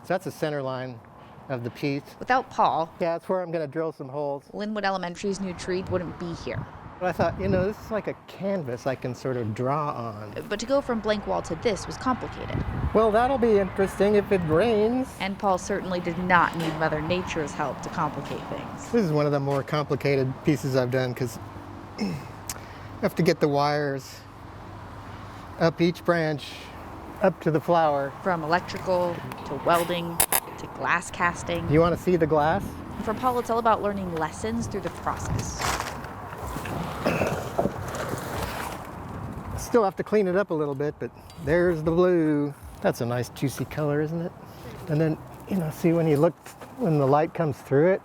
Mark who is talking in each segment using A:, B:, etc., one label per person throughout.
A: So that's the center line of the piece.
B: Without Paul,
A: Yeah, that's where I'm going to drill some holes.
B: Linwood Elementary's new tree wouldn't be here.
A: But I thought, this is like a canvas I can sort of draw on.
B: But to go from blank wall to this was complicated.
A: Well, that'll be interesting if it rains.
B: And Paul certainly did not need Mother Nature's help to complicate things.
A: This is one of the more complicated pieces I've done because I have to get the wires up each branch, up to the flower.
B: From electrical to welding to glass casting.
A: You want to see the glass?
B: For Paul, it's all about learning lessons through the process.
A: Still have to clean it up a little bit, but there's the blue. That's a nice juicy color, isn't it? And then, see when the light comes through it,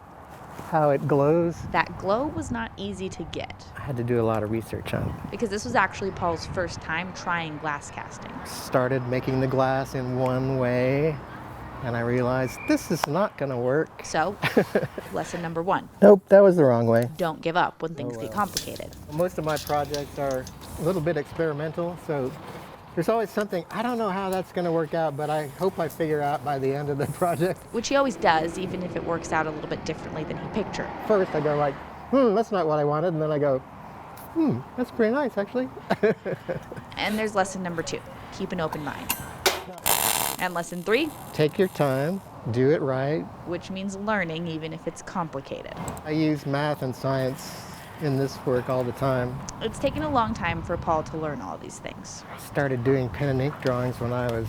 A: how it glows.
B: That glow was not easy to get.
A: I had to do a lot of research on it.
B: Because this was actually Paul's first time trying glass casting.
A: Started making the glass in one way, and I realized this is not going to work.
B: So, lesson number 1.
A: Nope, that was the wrong way.
B: Don't give up when things get complicated.
A: Most of my projects are a little bit experimental, so there's always something, I don't know how that's going to work out, but I hope I figure out by the end of the project.
B: Which he always does, even if it works out a little bit differently than he pictured.
A: First I go like, that's not what I wanted, and then I go, that's pretty nice actually.
B: And there's lesson number 2, keep an open mind. And lesson 3,
A: take your time, do it right.
B: Which means learning even if it's complicated.
A: I use math and science in this work all the time.
B: It's taken a long time for Paul to learn all these things.
A: I started doing pen and ink drawings when I was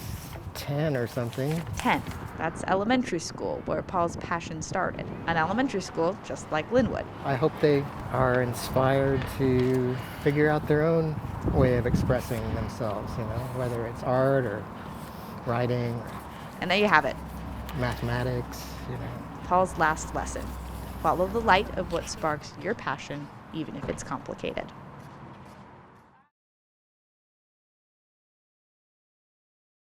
A: 10 or something.
B: 10. That's elementary school, where Paul's passion started. An elementary school just like Linwood.
A: I hope they are inspired to figure out their own way of expressing themselves, whether it's art or writing.
B: And there you have it.
A: Mathematics,
B: Paul's last lesson. Follow the light of what sparks your passion, even if it's complicated.